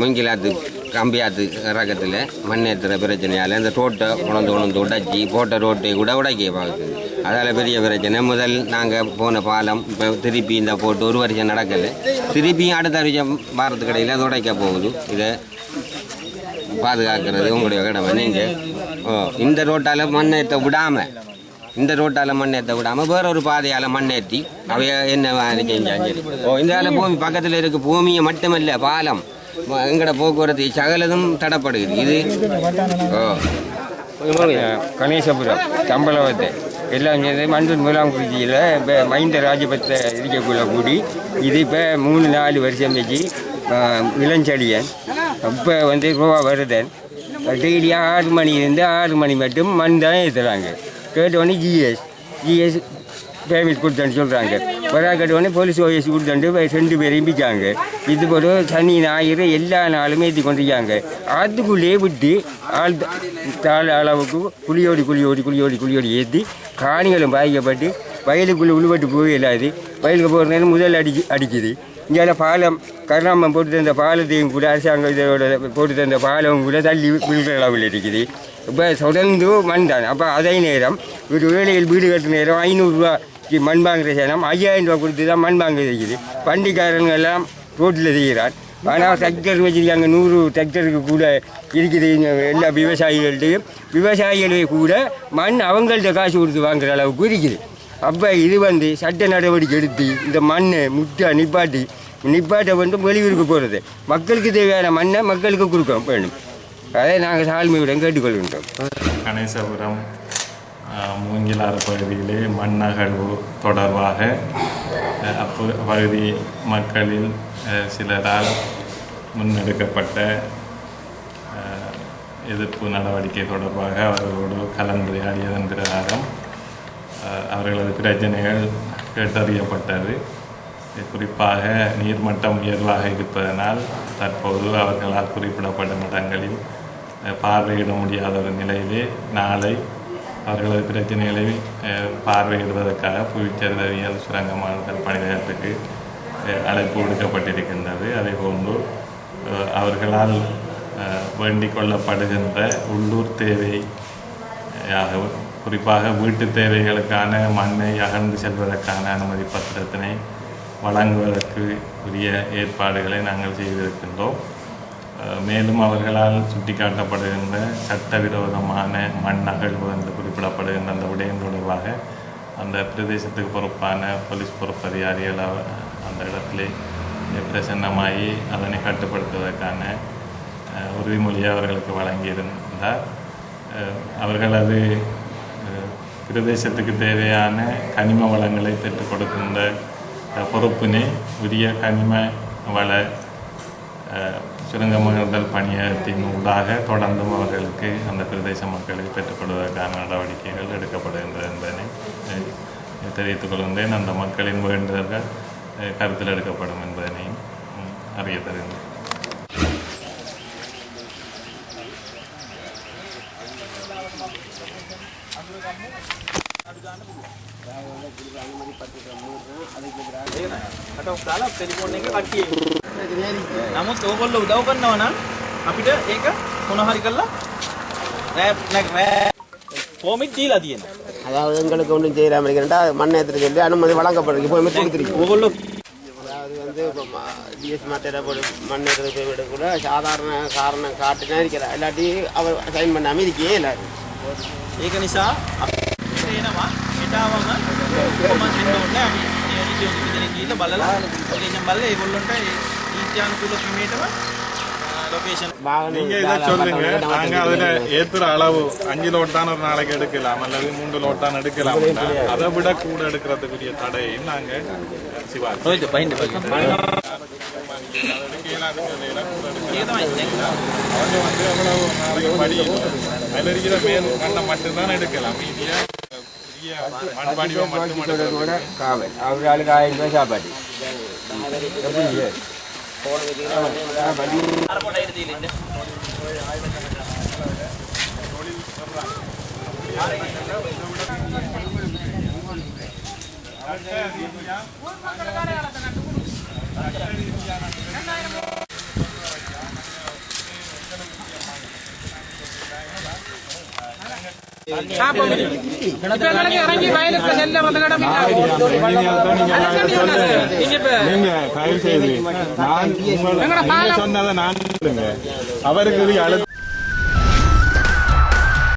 மூங்கிலாத்து கம்பியாத்து இறக்கத்தில் மண்ணேற்றுற பிரச்சனையால் இந்த ரோட்டை கொண்டு உடைச்சி போட்ட ரோட்டை கூட உடைக்க பார்க்குது. அதால் பெரிய பிரச்சனை. முதல் நாங்கள் போன பாலம் இப்போ திருப்பி இந்த போட்டு ஒரு வருஷம் நடக்கலை, திருப்பியும் அடுத்த வருஷம் பாரத்து கடையில் அது உடைக்க போகுது. இதை பாதுகாக்கிறது உங்களுடைய கடமை. நீங்கள் இந்த ரோட்டால் மண்ணேற்ற விடாமல் வேற ஒரு பாதையால் மண்ணேற்றி அவைய என்ன செஞ்சாங்க. இந்த பூமி பக்கத்தில் இருக்க பூமியை மட்டுமல்ல, பாலம் எங்கட போக்குவரத்து சகலதும் தடப்படுகிறது. இது கணேசபுரம் தம்பலவத்தை எல்லாம் சேர்ந்து மண்டூர் மூலாங்குறிச்சியில் இப்போ மைந்த ராஜபத்த இருக்கக்குள்ள கூடி இது இப்போ 3-4 வருஷம் வச்சு இளஞ்செழியன் இப்போ ரூபா வருதன் டெய்லி 6 மணிலேருந்து 6 மணி மட்டும் மண் தான் ஏற்றுறாங்க. கேட்டோடனே ஜிஎஸ் பேமெண்ட் கொடுத்தேன்னு சொல்கிறாங்க. கேட்டோடனே போலீஸ் ஓஎஸ் கொடுத்துட்டு 2 பேரையும் பிடிச்சாங்க. இது போல சனி ஞாயிறு எல்லா நாளும் ஏற்றி கொண்டிருக்காங்க. அதுக்குள்ளேயே விட்டு ஆள் தாழ் அளவுக்கு குழியோடி ஏற்றி காணிகளும் பாதிக்கப்பட்டு வயலுக்குள்ளே உள்வட்டு போய் இல்லாது வயலுக்கு போகிற நேரம் முதல் அடிக்குது. இங்கே பாலம் கருணாமம் போட்டு தந்த பாலத்தையும் கூட அரசாங்கம் இதோட போட்டு தந்த பாலமும் கூட தள்ளி விழுகிற அளவில் இருக்குது. இப்போ தொடர்ந்து மண் தான். அப்போ அதே நேரம் ஒரு வேலையில் வீடு கட்டுற நேரம் 500 ரூபாய்க்கு மண் வாங்குற சேனம் 5000 ரூபா கொடுத்து தான் மண் வாங்க இருக்குது. வண்டிக்காரங்க எல்லாம் ரோட்டில் செய்கிறான். ஆனால் டிராக்டர் வச்சுருக்காங்க, 100 டிராக்டருக்கு கூட இருக்குது. எல்லா விவசாயிகள்கிட்டையும் விவசாயிகளே கூட மண் அவங்கள்ட்ட காசு கொடுத்து வாங்குற அளவுக்கு இருக்குது. அப்போ இது சட்ட நடவடிக்கை எடுத்து இந்த மண்ணை நிப்பாட்டை வெளியூருக்கு போகிறது. மக்களுக்கு தேவையான மண்ணை மக்களுக்கு கொடுக்க வேண்டும். அதை நாங்கள் தாழ்மையுடன் கேட்டுக்கொள்கின்றோம். கணேசபுரம் மூங்கிலாறு பகுதியிலே மண் அகழ்வு தொடர்பாக அப்பகுதி மக்களில் சிலரால் முன்னெடுக்கப்பட்ட எதிர்ப்பு நடவடிக்கை தொடர்பாக அவர்களோடு கலந்துரையாடியதன் பிரகாரம் அவர்களது பிரச்சனைகள் கேட்டறியப்பட்டது. குறிப்பாக நீர்மட்டம் உயர்வாக இருப்பதனால் தற்போது அவர்களால் குறிப்பிடப்படும் இடங்களில் பார்வையிட முடியாத ஒரு நிலையிலே நாளை அவர்களது பிரச்சனைகளை பார்வையிடுவதற்காக புவிச்சரிதவியல் சுரங்கமானல் பணியகத்துக்கு அழைப்பு விடுக்கப்பட்டிருக்கின்றது. அதேபோன்று அவர்களால் வேண்டிக் கொள்ளப்படுகின்ற உள்ளூர் தேவையாக குறிப்பாக வீட்டு தேவைகளுக்கான மண்ணை அகழ்ந்து செல்வதற்கான அனுமதி பத்திரத்தினை வழங்குவதற்கு உரிய ஏற்பாடுகளை நாங்கள் செய்திருக்கின்றோம். மேலும் அவர்களால் சுட்டிக்காட்டப்படுகின்ற சட்டவிரோதமான மண் அகழ்வு என்று குறிப்பிடப்படுகின்ற அந்த விடயம் தொடர்பாக அந்த பிரதேசத்துக்கு பொறுப்பான போலீஸ் பொறுப்பதிகாரிகள் அந்த இடத்திலே பிரசன்னமாகி அதனை கட்டுப்படுத்துவதற்கான உறுதிமொழியை அவர்களுக்கு வழங்கியிருந்தார். அவர்களது பிரதேசத்துக்கு தேவையான கனிம வளங்களை பெற்றுக் கொடுக்கின்ற பொறுப்பினை உரிய கனிம வள சுரங்கமகழ்தல் பணியகத்தின் ஊடாக தொடர்ந்தும் அவர்களுக்கு அந்த பிரதேச மக்களுக்கு பெற்றுக்கொள்வதற்கான நடவடிக்கைகள் எடுக்கப்படுகின்றது என்பதனை தெரிவித்துக் கொள்கின்றேன். அந்த மக்களின் வேண்டுதல்கள் கருத்தில் எடுக்கப்படும் என்பதனையும் அறிய தருகின்றேன். නමුත් ඕගොල්ලෝ උදව් කරනවා නම් අපිට ඒක මොන හරි කරලා පොමිට් දීලා තියෙනවා. அதாவது எங்களுக்கு ஒன்றும் செய்யாமல் இருக்கிறா மண் ஏற்றுறது சொல்லி அனுமதி வழங்கப்படுறது இப்போ கொடுத்துருக்கு. ඕගොල්ලෝ அதாவது டிஎஸ் மாட்டேற மண் ஏற்றுறது விட கூட சாதாரண காரணம் காட்டுனா இருக்கிறா இல்லாட்டி அவர் சைன் பண்ணாமல் இருக்கே எல்லாரும். ඒක නිසා එනවා හිතාවම කොහොමද වෙන්න ඕනේ අපි ඊට විදිහට ගිහිල්ලා බලලා ලොකේෂන් බලලා ඒගොල්ලන්ට ඊත්‍යානුකූල ක්‍රමයටම லொகேஷன் நீங்கள் இதை சொல்லுங்க. நாங்கள் அதில் ஏற்றுற அளவு 5 லோட்டான ஒரு நாளைக்கு எடுக்கலாம் அல்லது 3 லோட்டான எடுக்கலாம். அதை விட கூட எடுக்கிறதுக்குரிய தடையும் நாங்கள் அதில் இருக்கிற மேல் கண்ணை மட்டும்தான் எடுக்கலாம். மண்பாடிவம் மட்டும் காவல் அவர்களுக்கு 1000 ரூபாய் சாப்பாடு இறங்கி வயலுக்கு செல்ல வந்து நீங்க தயவு செய்து நான் சொன்னதை நான் அவருக்கு